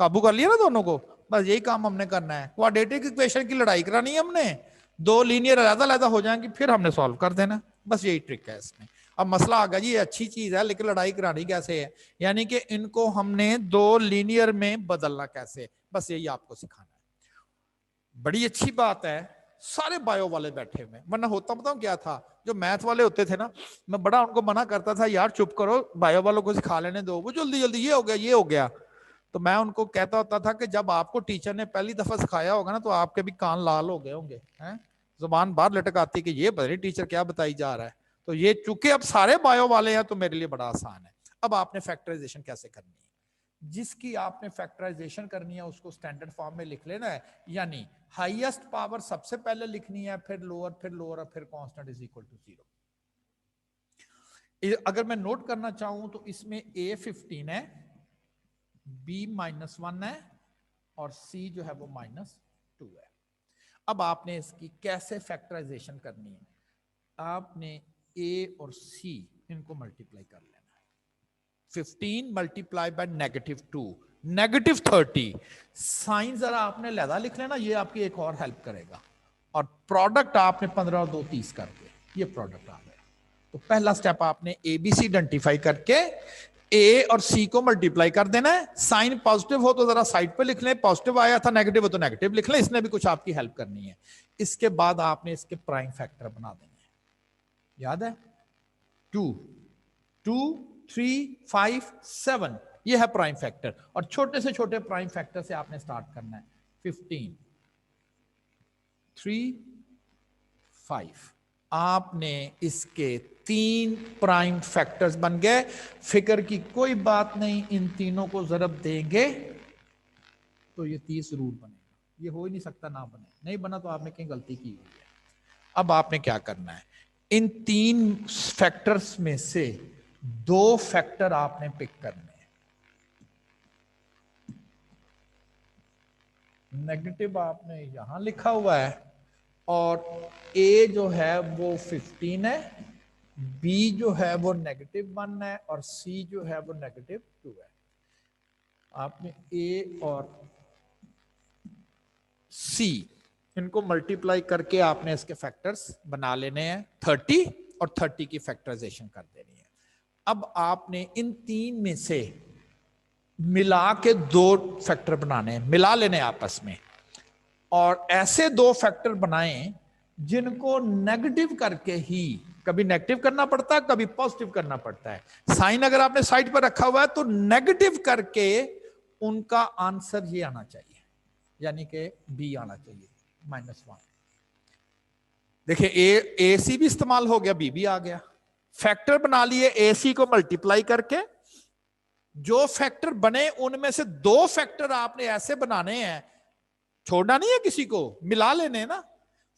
काबू कर लिया ना दोनों को। बस यही काम हमने करना है, क्वाड्रेटिक इक्वेशन की लड़ाई करानी है हमने, दो लीनियर अलग अलग हो जाएंगी, फिर हमने सॉल्व कर देना। बस यही ट्रिक है इसमें। अब मसला आ गया जी, ये अच्छी चीज है लेकिन लड़ाई करानी कैसे है, यानी कि इनको हमने दो लीनियर में बदलना कैसे, बस यही आपको सिखाना है। बड़ी अच्छी बात है, सारे बायो वाले बैठे हुए, वरना होता बताऊं क्या था, जो मैथ वाले होते थे ना, मैं बड़ा उनको मना करता था, यार चुप करो, बायो वालों को सिखा लेने दो, वो जल्दी जल्दी ये हो गया ये हो गया। तो मैं उनको कहता होता था कि जब आपको टीचर ने पहली दफा सिखाया होगा ना, तो आपके भी कान लाल हो गए होंगे, हैं, जुबान बाहर लटक आती कि ये पता नहीं टीचर क्या बताई जा रहा है। तो ये चूंकि अब सारे बायो वाले हैं तो मेरे लिए बड़ा आसान है। अब आपने फैक्टराइजेशन कैसे करनी है, जिसकी आपने फैक्टराइजेशन करनी है उसको स्टैंडर्ड फॉर्म में लिख लेना है, यानी हाईएस्ट पावर सबसे पहले लिखनी है, फिर लोअर, फिर लोअर और फिर कांस्टेंट इज इक्वल टू 0। अगर मैं नोट करना चाहूं तो इसमें a 15 है, b -1 है और c जो है वो -2 है। अब आपने इसकी कैसे फैक्टराइजेशन करनी है, आपने a और c इनको मल्टीप्लाई कर लेना है। 15 मल्टीप्लाई बाय -2, -30। साइन जरा आपने लहदा लिख लेना, ये आपकी एक और हेल्प करेगा। और प्रोडक्ट आपने 15 और 2 30 करके, ये प्रोडक्ट आ गया। तो पहला स्टेप आपने ABC आइडेंटिफाई करके ए और सी को मल्टीप्लाई कर देना है। साइन पॉजिटिव हो तो जरा साइड पे लिख लें, पॉजिटिव आया था, नेगेटिव हो तो नेगेटिव लिख लें, इसने भी कुछ आपकी हेल्प करनी है। इसके बाद आपने इसके प्राइम फैक्टर बना देने हैं, याद है 2, 2, 3, 5, 7, ये है प्राइम फैक्टर। और छोटे से छोटे प्राइम फैक्टर से आपने स्टार्ट करना है। 15, 3, 5, आपने इसके 3 प्राइम फैक्टर्स बन गए। फिक्र की कोई बात नहीं, इन तीनों को जरब देंगे तो ये 30 रूट बनेगा, ये हो ही नहीं सकता ना बने, नहीं बना तो आपने कहीं गलती की हुई है। अब आपने क्या करना है, इन 3 फैक्टर्स में से 2 फैक्टर आपने पिक करने हैं। नेगेटिव आपने यहां लिखा हुआ है, और A जो है वो 15 है, B जो है वो -1 है और C जो है वो -2 है। आपने A और C इनको मल्टीप्लाई करके आपने इसके फैक्टर्स बना लेने हैं 30, और 30 की फैक्टराइजेशन कर देनी है। अब आपने इन 3 में से मिला के 2 फैक्टर बनाने हैं, मिला लेने आपस में, और ऐसे 2 फैक्टर बनाएं जिनको नेगेटिव करके ही, कभी नेगेटिव करना पड़ता है कभी पॉजिटिव करना पड़ता है। साइन अगर आपने साइड पर रखा हुआ है तो नेगेटिव करके उनका आंसर ये आना चाहिए, यानी कि बी आना चाहिए, -1। देखिए ए सी भी इस्तेमाल हो गया, बी भी आ गया। फैक्टर बना लिए ए सी को मल्टीप्लाई करके, जो फैक्टर बने उनमें से 2 फैक्टर आपने ऐसे बनाने हैं, छोड़ना नहीं है किसी को, मिला लेने ना।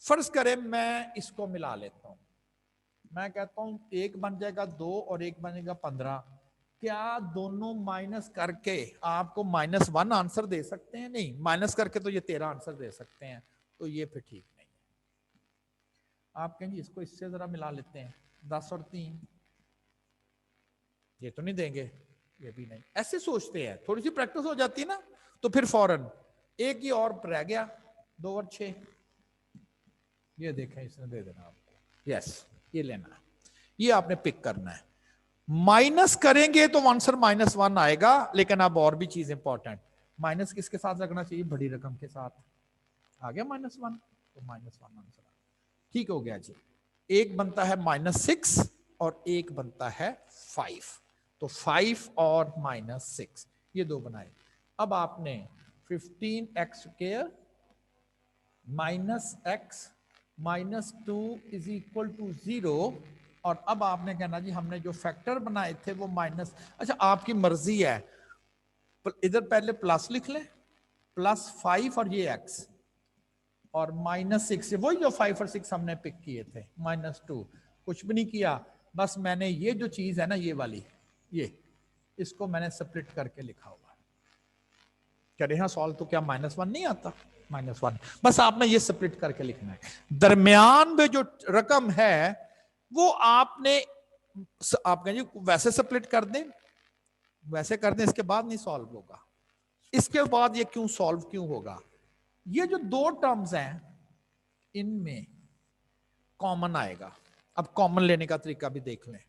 फर्ज करें मैं इसको मिला लेता हूं, मैं कहता हूं एक बन जाएगा 2 और एक बनेगा 15। क्या दोनों माइनस करके आपको -1 आंसर दे सकते हैं? नहीं, माइनस करके तो ये 13 आंसर दे सकते हैं, तो ये फिर ठीक नहीं है। आप कहेंगे इसको इससे जरा मिला लेते हैं, 10 और 3, ये तो नहीं देंगे, ये भी नहीं, ऐसे सोचते हैं। थोड़ी सी प्रैक्टिस हो जाती है ना, तो फिर फौरन एक ही और रह गया, 2 और 6, ये देखें इसने दे देना आपको, यस ये लेना है, ये आपने पिक करना है। माइनस करेंगे तो आंसर -1 आएगा, लेकिन अब और भी चीज इंपॉर्टेंट, माइनस किसके साथ रखना चाहिए? बड़ी रकम के साथ। आ गया -1, तो -1 आंसर ठीक हो गया जी। एक बनता है -6 और एक बनता है 5, तो 5 और -6 ये 2 बनाए। अब आपने 15x² -x -2 = 0, और अब आपने कहना जी हमने जो फैक्टर बनाए थे वो माइनस, अच्छा आपकी मर्जी है, इधर पहले प्लस लिख लें, +5 और ये x, और -6, वही जो 5 और 6 हमने पिक किए थे, -2, कुछ भी नहीं किया, बस मैंने ये जो चीज है ना ये वाली, ये इसको मैंने स्प्लिट करके लिखा हुआ। कह रहे हैं सॉल्व तो क्या -1 नहीं आता, -1, बस आपने ये स्प्लिट करके लिखना है। दरमियान में जो रकम है वो आपने, आप कहेंगे वैसे स्प्लिट कर दें, वैसे कर दें, इसके बाद नहीं सॉल्व होगा। इसके बाद ये क्यों सॉल्व क्यों होगा, ये जो दो टर्म्स हैं इनमें कॉमन आएगा। अब कॉमन लेने का तरीका भी देख लें,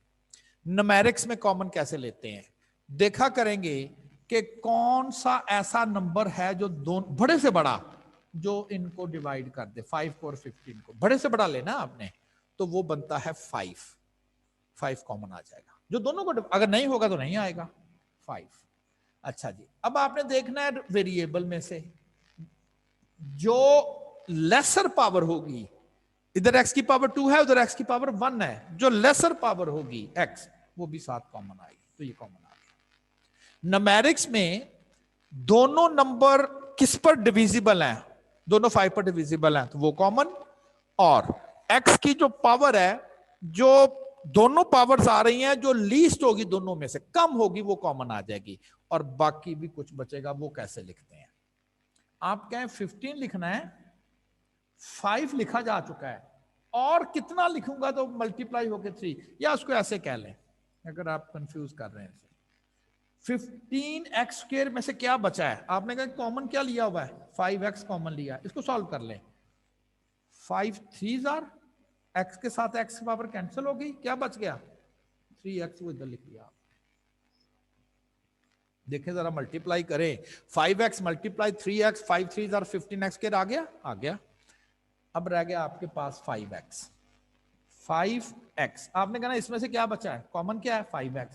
न्यूमेरिक्स में कॉमन कैसे लेते हैं, देखा करेंगे कि कौन सा ऐसा नंबर है जो दोनों बड़े से बड़ा जो इनको डिवाइड कर दे, 5 को और 15 को, बड़े से बड़ा लेना आपने, तो वो बनता है 5 कॉमन आ जाएगा, जो दोनों को, अगर नहीं होगा तो नहीं आएगा 5। अच्छा जी, अब आपने देखना है वेरिएबल में से जो लेसर पावर होगी, इधर x की पावर 2 है, उधर x की पावर 1 है, जो लेसर पावर होगी x वो भी साथ कॉमन आएगी, तो ये कॉमन आ गया। न्यूमेरिक्स में दोनों नंबर किस पर डिविजिबल हैं, दोनों 5 पर डिविजिबल हैं, तो वो कॉमन, और x की जो पावर है, जो दोनों पावर्स आ रही हैं, जो लीस्ट होगी दोनों में से कम होगी वो कॉमन आ जाएगी, और बाकी भी कुछ बचेगा, वो कैसे लिखते हैं, आप कहें 15 लिखना है, 5 लिखा जा चुका है, और कितना लिखूंगा तो मल्टीप्लाई होके 3, या उसको ऐसे कह लें अगर आप कंफ्यूज कर रहे हैं, 15x² में से क्या बचा है, आपने कहा कॉमन क्या लिया हुआ है, 5x कॉमन लिया, इसको सॉल्व कर लें, 5 3 जार, x के साथ x की पावर कैंसिल हो गई, क्या बच गया 3x, वो इधर लिख लिया। देखें जरा, मल्टीप्लाई करें, 5x multiply 3x, 5 3 jar 15x² आ गया, आ गया। अब रह गया आपके पास 5x, 5x, आपने कहा इसमें से क्या बचा है, कॉमन क्या है 5x,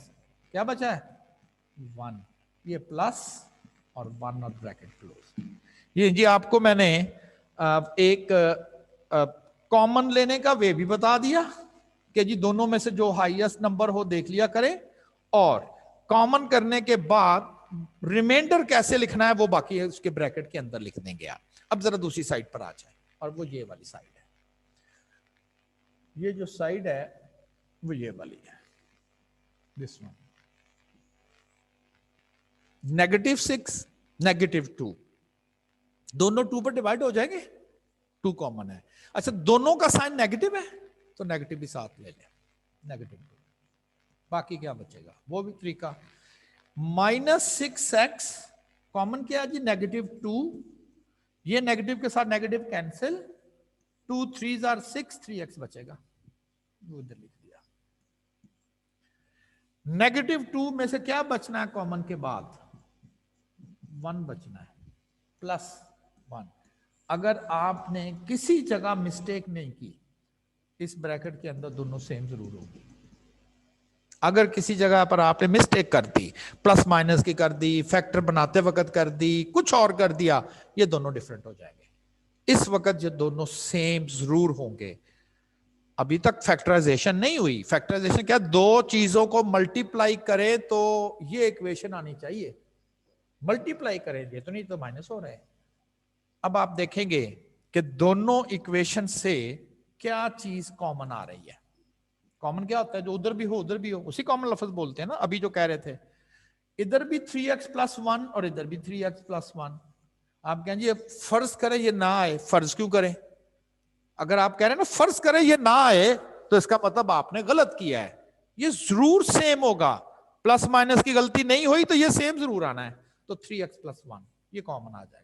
क्या बचा है 1, ये प्लस और 1 और ब्रैकेट क्लोज। ये जी आपको मैंने एक कॉमन लेने का वे भी बता दिया कि जी दोनों में से जो हाईएस्ट नंबर हो देख लिया करें, और कॉमन करने के बाद रिमाइंडर कैसे लिखना है वो बाकी है उसके ब्रैकेट के अंदर लिख देंगे आप। अब जरा दूसरी साइड पर आ जाए, और वो ये वाली साइड है, ये जो साइड है वो ये वाली है, दिस वन, -6 -2, दोनों 2 पर डिवाइड हो जाएंगे, 2 कॉमन है। अच्छा दोनों का साइन नेगेटिव है तो नेगेटिव भी साथ ले लें, -2, बाकी क्या बचेगा वो भी तरीका, -6x कॉमन क्या है जी -2, ये नेगेटिव के साथ नेगेटिव कैंसिल, 2 3 जार 6, 3x बचेगा, वो इधर लिख दिया। -2 में से क्या बचना है कॉमन के बाद, 1 बचना है, +1। अगर आपने किसी जगह मिस्टेक नहीं की, इस ब्रैकेट के अंदर दोनों सेम जरूर होगी। अगर किसी जगह पर आपने मिस्टेक कर दी, प्लस माइनस की कर दी, फैक्टर बनाते वक्त कर दी, कुछ और कर दिया, ये दोनों डिफरेंट हो जाएंगे। इस वक्त ये दोनों सेम जरूर होंगे। अभी तक फैक्टराइजेशन नहीं हुई, फैक्टराइजेशन क्या, दो चीजों को मल्टीप्लाई करें तो ये इक्वेशन आनी चाहिए, मल्टीप्लाई करेंगे तो नहीं तो माइनस हो रहे हैं। अब आप देखेंगे कि दोनों इक्वेशन से क्या चीज कॉमन आ रही है। कॉमन क्या होता है, जो उधर भी हो उधर भी हो, उसी कॉमन लफ्ज बोलते हैं ना। अभी जो कह रहे थे इधर भी 3x + 1 और इधर भी 3x + 1, आप कहेंगे ये फर्ज करें ये ना आए, फर्ज क्यों करें, अगर आप कह रहे हैं ना फर्ज करें ये ना आए तो इसका मतलब आपने गलत किया है, ये जरूर सेम होगा, प्लस माइनस की गलती नहीं हुई तो ये सेम जरूर आना है, तो 3x + 1 ये कॉमन आ जाएगा।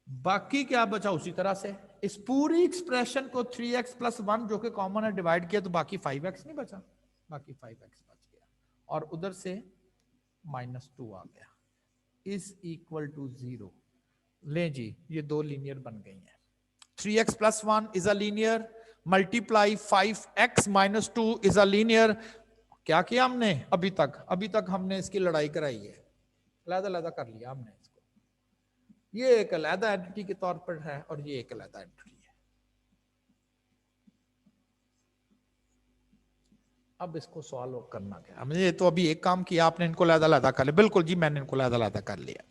बाकी क्या बचा उसी तरह से, इस पूरी एक्सप्रेशन को 3x + 1 जो कि कॉमन है डिवाइड किया तो बाकी 5x नहीं बचा, बाकी 5x बच गया, और उधर से -2 आ गया, इज इक्वल टू 0। ले जी ये दो लीनियर बन गई हैं, 3x + 1 is a linear, multiply 5x - 2 is a linear. क्या किया हमने अभी तक हमने इसकी लड़ाई कराई है, अलग-अलग कर लिया हमने इसको, ये एक अलग एंटिटी के तौर पर है और ये एक अलग एंटिटी है। अब इसको सॉल्व करना क्या, हमने ये तो अभी एक काम किया, आपने इनको अलग-अलग कर लिया, बिल्कुल जी मैंने इनको अलग-अलग कर लिया।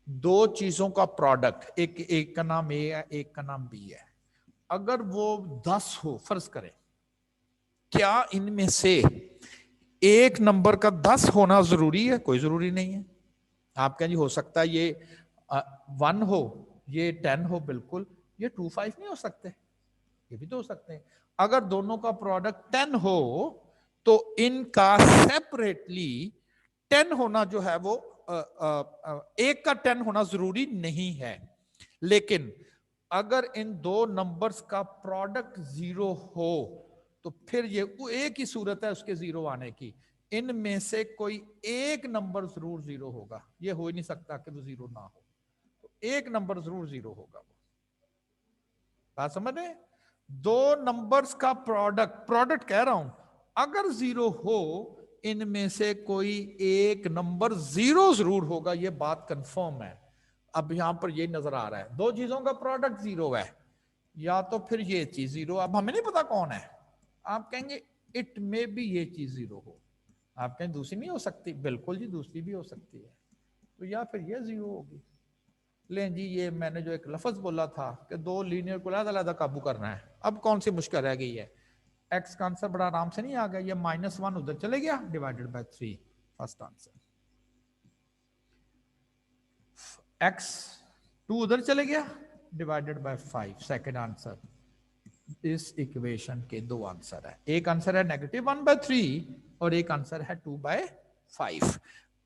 दो चीजों का प्रोडक्ट, एक का नाम ए है, एक का नाम बी है, अगर वो 10 हो फर्ज करें, क्या इनमें से एक नंबर का 10 होना जरूरी है? कोई जरूरी नहीं है। आप कहें जी हो सकता है ये 1 हो, ये 10 हो, बिल्कुल ये 2 5 नहीं हो सकते, ये भी तो हो सकते हैं। अगर दोनों का प्रोडक्ट 10 हो तो इनका सेपरेटली 10 होना जो है वो एक का 10 होना जरूरी नहीं है, लेकिन अगर इन दो नंबर्स का प्रोडक्ट 0 हो तो फिर ये एक ही सूरत है उसके 0 आने की, इनमें से कोई एक नंबर जरूर 0 होगा, ये हो ही नहीं सकता कि वो 0 ना हो, तो एक नंबर जरूर 0 होगा। वो बात समझ रहे? दो नंबर्स का प्रोडक्ट कह रहा हूं, अगर 0 हो इनमें से कोई एक नंबर 0 जरूर होगा, ये बात कंफर्म है। अब यहां पर ये नजर आ रहा है दो चीजों का प्रोडक्ट 0 है, या तो फिर ये चीज 0, अब हमें नहीं पता कौन है, आप कहेंगे इट में भी ये चीज 0 हो, आप कहें दूसरी नहीं हो सकती, बिल्कुल जी दूसरी भी हो सकती है, तो या फिर ये 0 होगी। लें जी ये मैंने जो एक लफ्ज बोला था कि दो लीनियर को अलग-अलग काबू करना है, अब कौन सी मुश्किल रह गई है? एक्स का आंसर बड़ा आराम से नहीं आ गया, ये -1 उधर चले गया divided by 3, first answer. X 2 उधर चले गया डिवाइडेड बाय 5, सेकंड आंसर। इस इक्वेशन के दो आंसर है, एक आंसर है -1/3 और एक आंसर है 2/5।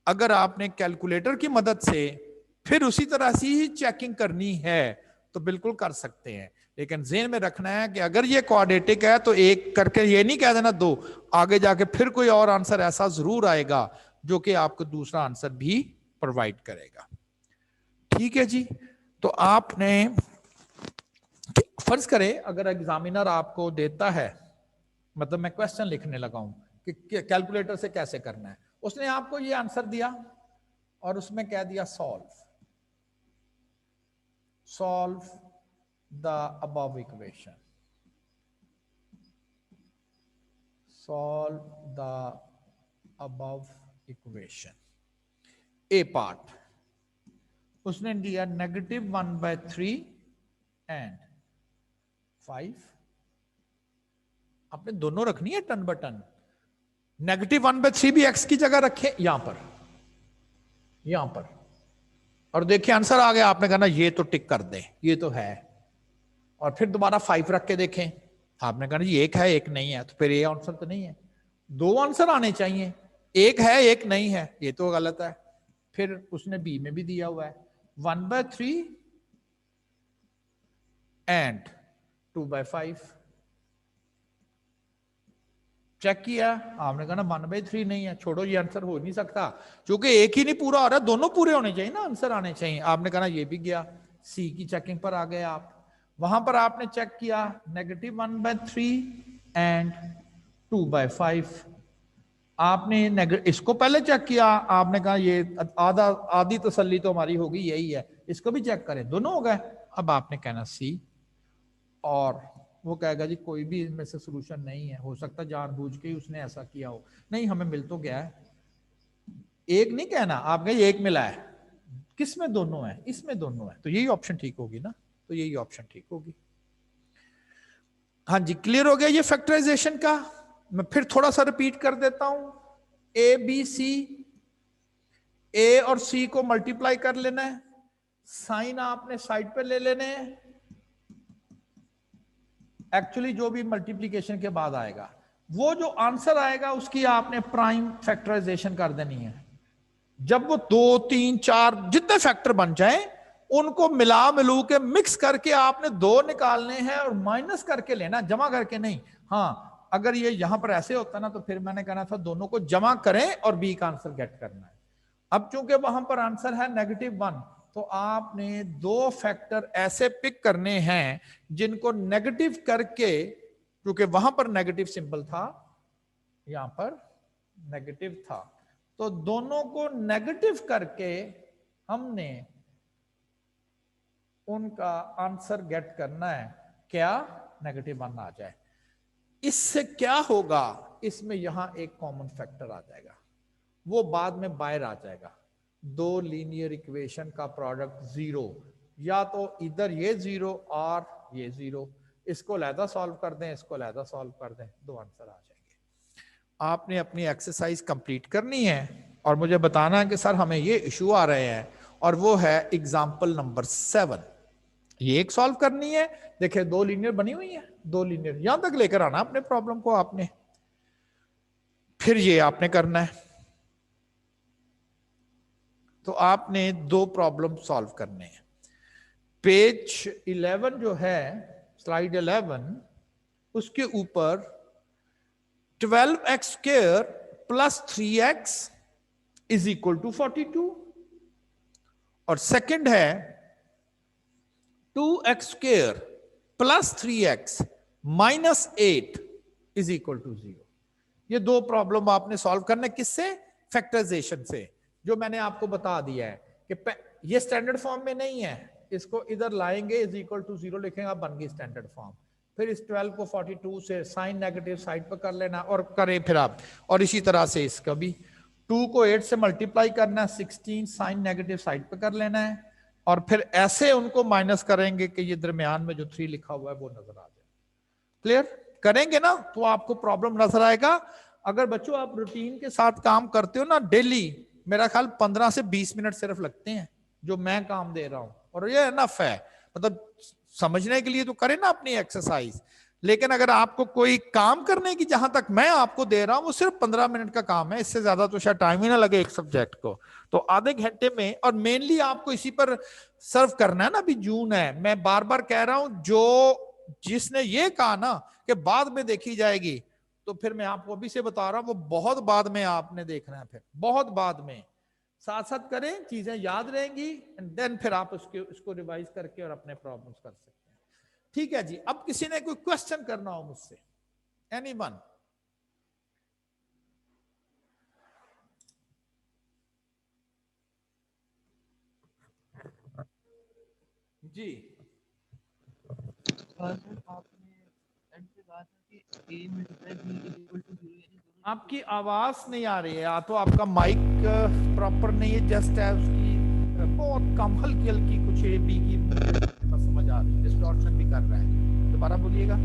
अगर आपने कैलकुलेटर की मदद से फिर उसी तरह से ही चेकिंग करनी है तो बिल्कुल कर सकते हैं, लेकिन ज़हन में रखना है कि अगर ये क्वाड्रेटिक है तो एक करके ये नहीं कह देना दो, आगे जाके फिर कोई और आंसर ऐसा जरूर आएगा जो कि आपको दूसरा आंसर भी प्रोवाइड करेगा। ठीक है जी, तो आपने फर्ज करें अगर एग्जामिनर आपको देता है, मतलब मैं क्वेश्चन लिखने लगा हूं कि कैलकुलेटर से कैसे करना है, उसने आपको ये आंसर दिया और उसमें कह दिया solve the above equation, solve the above equation. A part उसने दिया -1/3 एंड 5, आपने दोनों रखनी है टन बटन, -1/3 भी एक्स की जगह रखे यहां पर, और देखिए आंसर आ गया, आपने कहा ना ये तो टिक कर दे, ये तो है, और फिर दोबारा 5 रख के देखें, आपने कहा ये एक है एक नहीं है, तो फिर ये आंसर तो नहीं है, दो आंसर आने चाहिए, एक है एक नहीं है, ये तो गलत है। फिर उसने बी में भी दिया हुआ है 1/3 एंड 2/5, चेक किया, आपने कहा ना 1/3 नहीं है, छोड़ो ये आंसर हो नहीं सकता, क्योंकि एक ही नहीं पूरा हो रहा, दोनों पूरे होने चाहिए ना, आंसर आने चाहिए। आपने कहा ना ये भी गया, सी की चेकिंग पर आ गए आप, वहां पर आपने चेक किया -1/3 एंड 2/5, आपने इसको पहले चेक किया, आपने कहा ये आधी तसल्ली तो हमारी होगी यही है, इसको भी चेक करें, दोनों हो गए। अब आपने कहना सी, और वो कहेगा जी कोई भी इनमें से सोल्यूशन नहीं है, हो सकता है जानबूझ के ही उसने ऐसा किया हो, नहीं हमें मिल तो गया है, एक नहीं कहना, आप कहे एक मिला है, किस में दोनों है, इसमें दोनों है, तो यही ऑप्शन ठीक होगी ना, तो यही ऑप्शन ठीक होगी। हाँ जी क्लियर हो गया ये फैक्टराइजेशन का। मैं फिर थोड़ा सा रिपीट कर देता हूं, ए बी सी, ए और सी को मल्टीप्लाई कर लेना है, साइन आपने साइड पे ले लेने हैं, एक्चुअली जो भी मल्टीप्लीकेशन के बाद आएगा वो जो आंसर आएगा उसकी आपने प्राइम फैक्टराइजेशन कर देनी है। जब वो 2 3 4 जितने फैक्टर बन जाएं उनको मिला मिलू के मिक्स करके आपने दो निकालने हैं और माइनस करके लेना, जमा करके नहीं। हाँ अगर ये यहां पर ऐसे होता ना तो फिर मैंने कहना था दोनों को जमा करें और बी का आंसर गेट करना है। अब चूंकि वहां पर आंसर है -1, तो आपने दो फैक्टर ऐसे पिक करने हैं जिनको नेगेटिव करके, क्योंकि वहां पर नेगेटिव सिंबल था, यहां पर नेगेटिव था, तो दोनों को नेगेटिव करके हमने उनका आंसर गेट करना है, क्या -1 आ जाए। इससे क्या होगा, इसमें यहां एक कॉमन फैक्टर आ जाएगा, वो बाद में बाहर आ जाएगा। दो लीनियर इक्वेशन का प्रोडक्ट जीरो, या तो इधर ये जीरो और ये जीरो, इसको अलहदा सॉल्व कर दें, इसको अलहदा सॉल्व कर दें, दो आंसर आ जाएंगे। आपने अपनी एक्सरसाइज कंप्लीट करनी है और मुझे बताना है कि सर हमें ये इशू आ रहे हैं, और वो है एग्जाम्पल नंबर 7। ये एक सॉल्व करनी है। देखिए दो लीनियर बनी हुई है, दो लीनियर यहां तक लेकर आना अपने प्रॉब्लम को आपने, फिर ये आपने करना है। तो आपने दो प्रॉब्लम सॉल्व करने हैं। पेज 11 जो है, स्लाइड 11, उसके ऊपर 12x square plus 3x is equal to 42, और सेकंड है 2x square plus 3x minus 8 is equal to 0। ये दो प्रॉब्लम आपने सॉल्व करना, किससे? फैक्टराइजेशन से, जो मैंने आपको बता दिया है कि ये स्टैंडर्ड फॉर्म में नहीं है, इसको इधर लाएंगे, इज इक्वल टू 0 लिखेंगे, बन गई स्टैंडर्ड फॉर्म। फिर इस 12 को 42 से साइन नेगेटिव साइड पर कर लेना और करें फिर आप, और इसी तरह से इसका भी 2 को 8 से मल्टीप्लाई करना है, 16 साइन नेगेटिव साइड पर कर लेना है, और फिर ऐसे उनको माइनस करेंगे कि ये दरमियान में जो 3 लिखा हुआ है वो नजर आ जाए। क्लियर करेंगे ना तो आपको प्रॉब्लम नजर आएगा। अगर बच्चों आप रूटीन के साथ काम करते हो ना डेली, मेरा ख्याल 15 से 20 मिनट सिर्फ लगते हैं जो मैं काम दे रहा हूं, और ये एनफ है, मतलब समझने के लिए तो करें ना अपनी एक्सरसाइज। लेकिन अगर आपको कोई काम करने की, जहां तक मैं आपको दे रहा हूं, वो सिर्फ 15 मिनट का काम है, इससे ज्यादा तो शायद टाइम ही ना लगे एक सब्जेक्ट को, तो आधे घंटे में। और मेनली आपको इसी पर सर्व करना है ना। अभी जून है, मैं बार बार कह रहा हूं, जो जिसने ये कहा ना कि बाद में देखी जाएगी, तो फिर मैं आपको अभी से बता रहा हूं, वो बहुत बाद में आपने देखना है, फिर बहुत बाद में। साथ साथ करें, चीजें याद रहेंगी, एंड देन फिर आप इसको रिवाइज करके और अपने प्रॉब्लम्स कर सकते हैं। ठीक है जी। अब किसी ने कोई क्वेश्चन करना हो मुझसे, एनीवन? जी आपकी आवाज नहीं आ रही है, या तो आपका माइक प्रॉपर नहीं है, जस्ट है उसकी बहुत कम हल्की हल्की कुछ ए बी की समझ आ रही है, डिस्टॉर्शन भी कर रहा है। दोबारा बोलिएगा।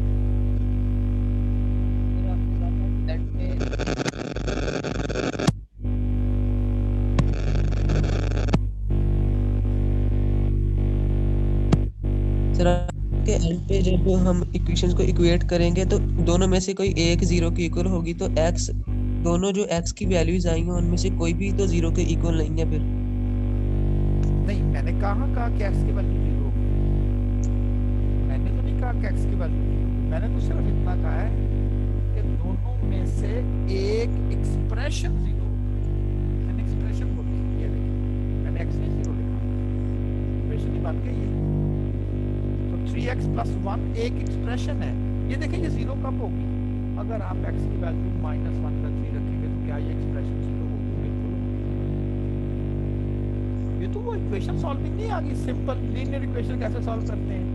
सर के एंड पे जब हम इक्वेशंस को इक्वेट करेंगे तो दोनों में से कोई एक 0 के इक्वल होगी, तो x दोनों जो x की वैल्यूज आई हैं उनमें से कोई भी तो 0 के इक्वल नहीं है। फिर नहीं, मैंने कहा कि x की वैल्यू 0 होगी, मैंने तो नहीं कहा कि x की वैल्यू 0 होगी, मैंने तो सिर्फ इतना कहा है कि दोनों में से एक एक्सप्रेशन 0 होगी। मैंने एक्सप्रेशन बोली, ये देखिए मैंने x नहीं 0 लिखा, एक्सप्रेशन ही बन गई है। 3x प्लस 1 एक एक्सप्रेशन है। ये देखिए ये 0 कब होगी? अगर आप x की वैल्यू -1 का 3 रखेंगे तो क्या ये एक्सप्रेशन 0 होगी? बिल्कुल। ये तो वो इक्वेशन सॉल्विंग नहीं आ गई, सिंपल लीनियर इक्वेशन कैसे सॉल्व करते हैं।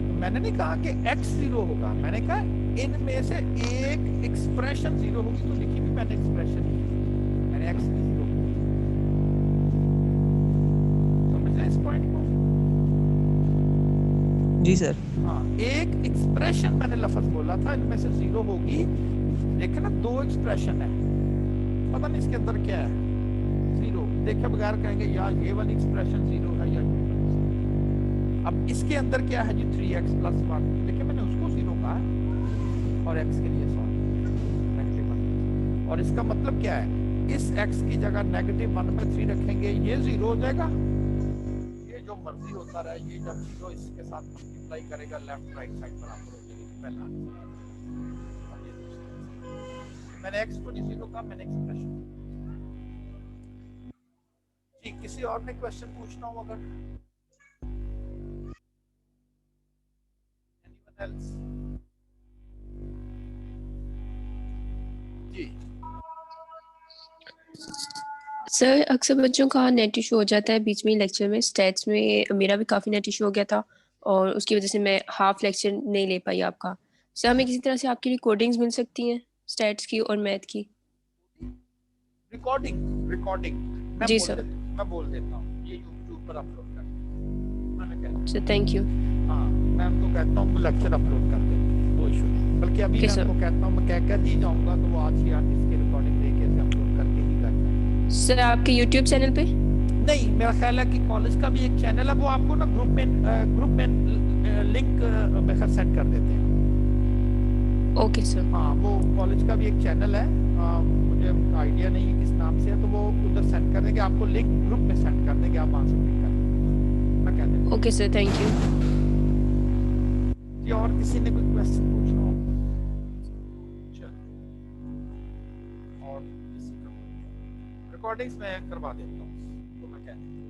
तो मैंने नहीं कहा कि x 0 होगा, मैंने कहा इनमें से एक एक्सप्रेशन 0 होगी, तो लिखी भी मैंने एक्सप्रेशन, मैंने x की 0 समझ रहे इस पॉइंट को? जी सर। हाँ, एक एक्सप्रेशन मैंने लफ्ज बोला था, इनमें से 0 होगी। देखिए ना, दो एक्सप्रेशन है, पता नहीं इसके अंदर क्या है। 0 देखे बगैर कहेंगे यार ये वाली एक्सप्रेशन 0 है या अब इसके अंदर क्या है जी? 3x plus 1। देखिए मैंने उसको 0 कहा है और x के लिए नेगेटिव 1, और इसका मतलब क्या है? इस x की जगह नेगेटिव 1 में 3 रखेंगे, ये 0 हो जाएगा। जो मर्जी होता रहे, ये जब 0 इसके साथ मल्टीप्लाई करेगा लेफ्ट राइट साइड बराबर हो जाएगी। पहला मैंने x को नहीं 0 कहा, मैंने एक्सप्रेशन। जी किसी और ने क्वेश्चन पूछना हो अगर? Anyone else? जी सर अक्सर बच्चों का नेट इशू हो जाता है बीच में लेक्चर में। स्टैट्स में मेरा भी काफ़ी नेट इशू हो गया था और उसकी वजह से मैं हाफ लेक्चर नहीं ले पाई आपका। सर हमें किसी तरह से आपकी रिकॉर्डिंग्स मिल सकती हैं? स्टैट्स की और मैथ की। रिकॉर्डिंग जी सर। मैं बोल देता हूँ, ये यूट्यूब पर अपलोड कर मैंने कहता सर थैंक यू। हाँ, मैं उनको कहता हूँ लेक्चर अपलोड कर दे, वो इशू नहीं, बल्कि अभी Okay, मैं sir. उनको कहता हूँ, मैं कहती ही जाऊंगा तो वो आज ही आज इसकी रिकॉर्डिंग लेके इसे अपलोड करके ही करना है। सर आपके यूट्यूब चैनल पे? नहीं, मेरा ख्याल है कि कॉलेज का भी एक चैनल है, वो आपको ना ग्रुप में लिंक मैं सेंड कर देते हैं। Okay sir. हाँ, वो कॉलेज का भी एक चैनल है, मुझे आइडिया नहीं है किस नाम से है, तो वो उधर सेंड कर देंगे आपको, लिंक ग्रुप में सेंड कर देंगे, आप वहां से क्लिक कर देंगे, मैं कह देता हूँ। Okay sir thank you. जी, और किसी ने कोई क्वेश्चन पूछना हो? चलो, और किसी का रिकॉर्डिंग्स में करवा देता हूँ, तो मैं कह देता हूँ।